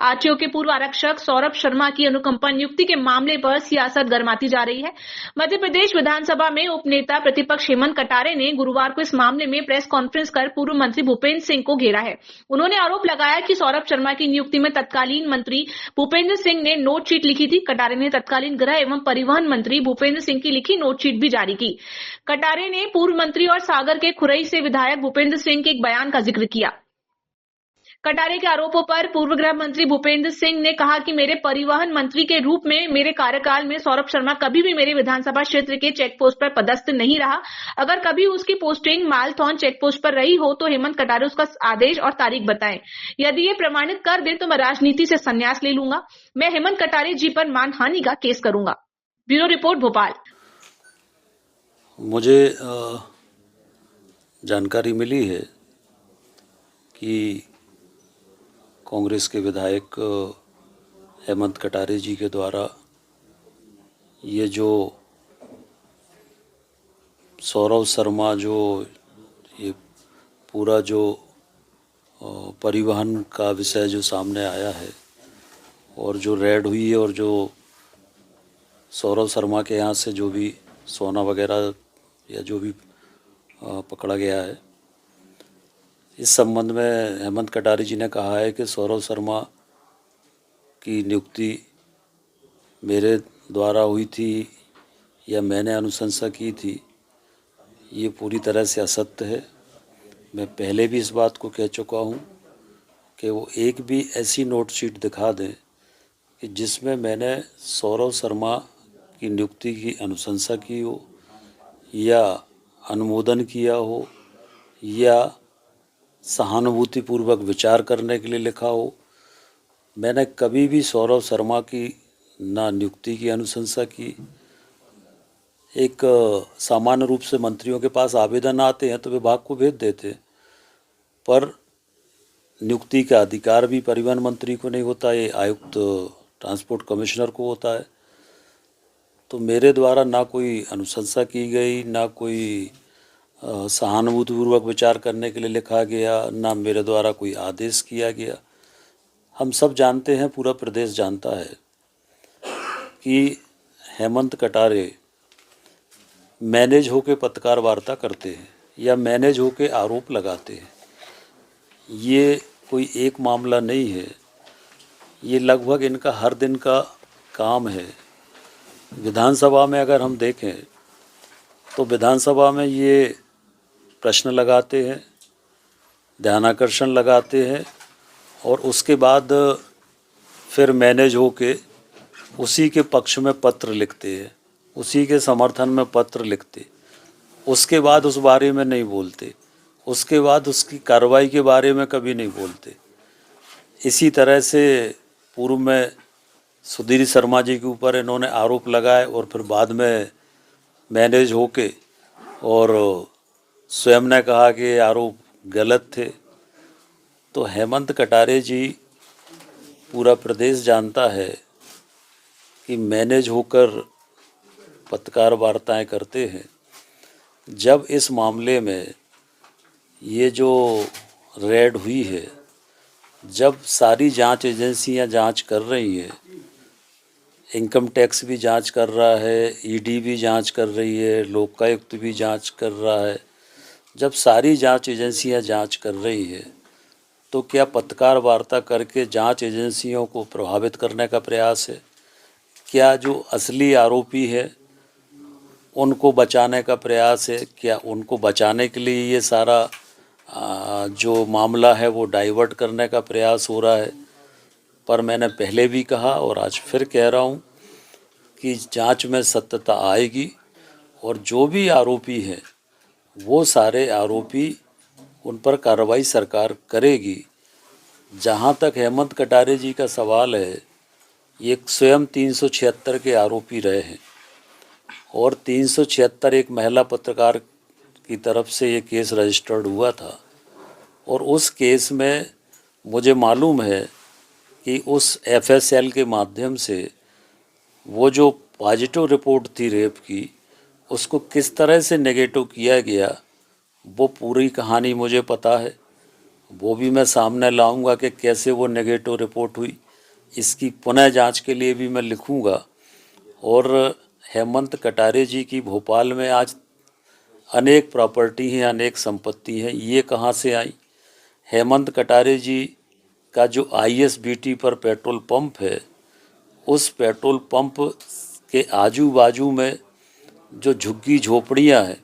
RTO के पूर्व आरक्षक सौरभ शर्मा की अनुकंपा नियुक्ति के मामले पर सियासत गर्माती जा रही है। मध्य प्रदेश विधानसभा में उपनेता प्रतिपक्ष हेमंत कटारे ने गुरुवार को इस मामले में प्रेस कॉन्फ्रेंस कर पूर्व मंत्री भूपेंद्र सिंह को घेरा है। उन्होंने आरोप लगाया कि सौरभ शर्मा की नियुक्ति में तत्कालीन मंत्री भूपेंद्र सिंह ने नोट शीट लिखी थी। कटारे ने तत्कालीन गृह एवं परिवहन मंत्री भूपेंद्र सिंह की लिखी नोट शीट भी जारी की। कटारे ने पूर्व मंत्री और सागर के खुरई से विधायक भूपेंद्र सिंह के एक बयान का जिक्र किया। कटारे के आरोपों पर पूर्व गृह मंत्री भूपेंद्र सिंह ने कहा कि मेरे परिवहन मंत्री के रूप में मेरे कार्यकाल में सौरभ शर्मा कभी भी मेरे विधानसभा क्षेत्र के चेक पोस्ट पर पदस्थ नहीं रहा। अगर कभी उसकी पोस्टिंग मालथौन चेक पोस्ट पर रही हो तो हेमंत कटारे उसका आदेश और तारीख बताएं। यदि ये प्रमाणित कर दे तो मैं राजनीति से संन्यास ले लूंगा। मैं हेमंत कटारे जी पर मानहानि का केस करूंगा। Bureau report, Bhopal. मुझे जानकारी मिली है कि कांग्रेस के विधायक हेमंत कटारे जी के द्वारा ये जो सौरभ शर्मा जो ये पूरा जो परिवहन का विषय जो सामने आया है और जो रेड हुई है और जो सौरभ शर्मा के यहाँ से जो भी सोना वगैरह या जो भी पकड़ा गया है, इस संबंध में हेमंत कटारे जी ने कहा है कि सौरभ शर्मा की नियुक्ति मेरे द्वारा हुई थी या मैंने अनुशंसा की थी, ये पूरी तरह से असत्य है। मैं पहले भी इस बात को कह चुका हूँ कि वो एक भी ऐसी नोट शीट दिखा दें कि जिसमें मैंने सौरभ शर्मा की नियुक्ति की अनुशंसा की हो या अनुमोदन किया हो या सहानुभूतिपूर्वक विचार करने के लिए लिखा हो। मैंने कभी भी सौरभ शर्मा की ना नियुक्ति की अनुशंसा की। एक सामान्य रूप से मंत्रियों के पास आवेदन आते हैं तो विभाग को भेज देते, पर नियुक्ति का अधिकार भी परिवहन मंत्री को नहीं होता, ये आयुक्त ट्रांसपोर्ट कमिश्नर को होता है। तो मेरे द्वारा ना कोई अनुशंसा की गई, ना कोई सहानुभूतिपूर्वक विचार करने के लिए लिखा गया, ना मेरे द्वारा कोई आदेश किया गया। हम सब जानते हैं, पूरा प्रदेश जानता है कि हेमंत कटारे मैनेज होके पत्रकार वार्ता करते हैं या मैनेज होके आरोप लगाते हैं। ये कोई एक मामला नहीं है, ये लगभग इनका हर दिन का काम है। विधानसभा में अगर हम देखें तो विधानसभा में ये प्रश्न लगाते हैं, ध्यानाकर्षण लगाते हैं और उसके बाद फिर मैनेज होके उसी के पक्ष में पत्र लिखते हैं, उसी के समर्थन में पत्र लिखते, उसके बाद उस बारे में नहीं बोलते, उसके बाद उसकी कार्रवाई के बारे में कभी नहीं बोलते। इसी तरह से पूर्व में सुधीर शर्मा जी के ऊपर इन्होंने आरोप लगाए और फिर बाद में मैनेज होके और स्वयं ने कहा कि आरोप गलत थे। तो हेमंत कटारे जी, पूरा प्रदेश जानता है कि मैनेज होकर पत्रकार वार्ताएं करते हैं। जब इस मामले में ये जो रेड हुई है, जब सारी जांच एजेंसियां जांच कर रही हैं, इनकम टैक्स भी जांच कर रहा है, ईडी भी जांच कर रही है, लोकायुक्त भी जांच कर रहा है, जब सारी जांच एजेंसियां जांच कर रही है तो क्या पत्रकार वार्ता करके जांच एजेंसियों को प्रभावित करने का प्रयास है? क्या जो असली आरोपी है उनको बचाने का प्रयास है? क्या उनको बचाने के लिए ये सारा जो मामला है वो डाइवर्ट करने का प्रयास हो रहा है? पर मैंने पहले भी कहा और आज फिर कह रहा हूँ कि जांच में सत्यता आएगी और जो भी आरोपी हैं वो सारे आरोपी, उन पर कार्रवाई सरकार करेगी। जहाँ तक हेमंत कटारे जी का सवाल है, ये स्वयं 376 के आरोपी रहे हैं और 376 एक महिला पत्रकार की तरफ से ये केस रजिस्टर्ड हुआ था और उस केस में मुझे मालूम है कि उस एफएसएल के माध्यम से वो जो पॉजिटिव रिपोर्ट थी रेप की, उसको किस तरह से नेगेटिव किया गया, वो पूरी कहानी मुझे पता है। वो भी मैं सामने लाऊंगा कि कैसे वो नेगेटिव रिपोर्ट हुई। इसकी पुनः जांच के लिए भी मैं लिखूंगा। और हेमंत कटारे जी की भोपाल में आज अनेक प्रॉपर्टी हैं, अनेक संपत्ति है, ये कहाँ से आई? हेमंत कटारे जी का जो ISBT पर पेट्रोल पंप है, उस पेट्रोल पंप के आजू बाजू में जो झुग्गी झोपड़ियाँ हैं,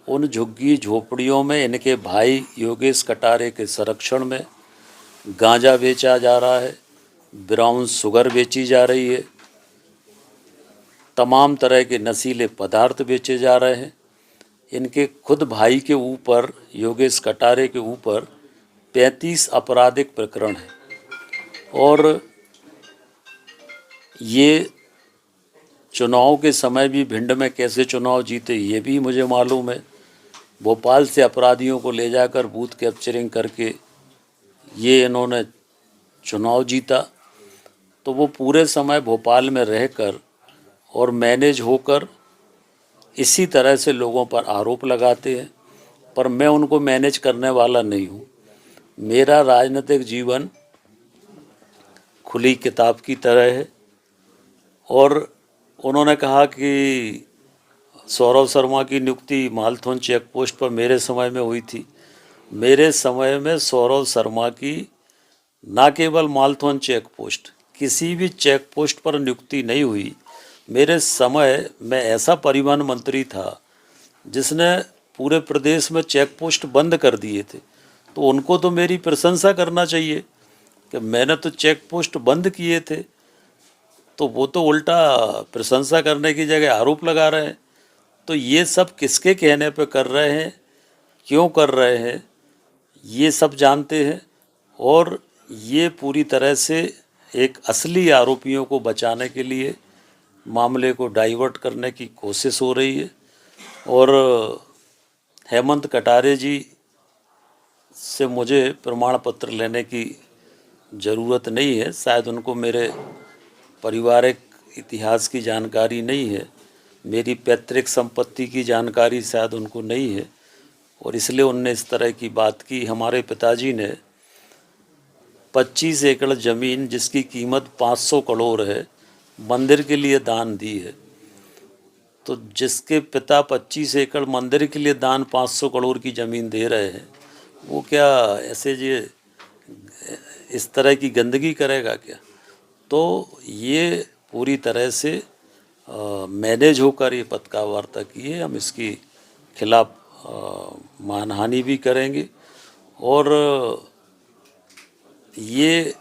उन झुग्गी झोपड़ियों में इनके भाई योगेश कटारे के संरक्षण में गांजा बेचा जा रहा है, ब्राउन शुगर बेची जा रही है, तमाम तरह के नशीले पदार्थ बेचे जा रहे हैं। इनके खुद भाई के ऊपर, योगेश कटारे के ऊपर 35 आपराधिक प्रकरण हैं। और ये चुनाव के समय भी भिंड में कैसे चुनाव जीते ये भी मुझे मालूम है। भोपाल से अपराधियों को ले जाकर बूथ कैप्चरिंग करके ये इन्होंने चुनाव जीता। तो वो पूरे समय भोपाल में रहकर और मैनेज होकर इसी तरह से लोगों पर आरोप लगाते हैं, पर मैं उनको मैनेज करने वाला नहीं हूँ। मेरा राजनीतिक जीवन खुली किताब की तरह है। और उन्होंने कहा कि सौरभ शर्मा की नियुक्ति मालथौन चेक पोस्ट पर मेरे समय में हुई थी। मेरे समय में सौरभ शर्मा की ना केवल मालथौन चेक पोस्ट, किसी भी चेक पोस्ट पर नियुक्ति नहीं हुई। मेरे समय में ऐसा परिवहन मंत्री था जिसने पूरे प्रदेश में चेक पोस्ट बंद कर दिए थे। तो उनको तो मेरी प्रशंसा करना चाहिए कि मैंने तो चेक पोस्ट बंद किए थे। तो वो तो उल्टा प्रशंसा करने की जगह आरोप लगा रहे हैं। तो ये सब किसके कहने पे कर रहे हैं, क्यों कर रहे हैं, ये सब जानते हैं। और ये पूरी तरह से एक असली आरोपियों को बचाने के लिए मामले को डाइवर्ट करने की कोशिश हो रही है। और हेमंत कटारे जी से मुझे प्रमाण पत्र लेने की ज़रूरत नहीं है। शायद उनको मेरे पारिवारिक इतिहास की जानकारी नहीं है, मेरी पैतृक संपत्ति की जानकारी शायद उनको नहीं है, और इसलिए उनने इस तरह की बात की। हमारे पिताजी ने 25 एकड़ ज़मीन जिसकी कीमत 500 करोड़ है मंदिर के लिए दान दी है। तो जिसके पिता 25 एकड़ मंदिर के लिए दान 500 करोड़ की ज़मीन दे रहे हैं, वो क्या ऐसे ये इस तरह की गंदगी करेगा क्या? तो ये पूरी तरह से मैनेज होकर ये पत्रकार वार्ता की है। हम इसकी खिलाफ मानहानि भी करेंगे। और ये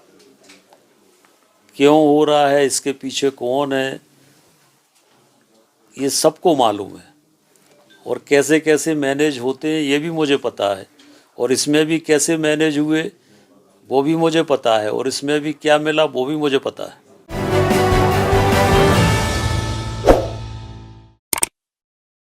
क्यों हो रहा है, इसके पीछे कौन है, ये सबको मालूम है। और कैसे कैसे मैनेज होते हैं ये भी मुझे पता है। और इसमें भी कैसे मैनेज हुए वो भी मुझे पता है। और इसमें भी क्या मिला वो भी मुझे पता है।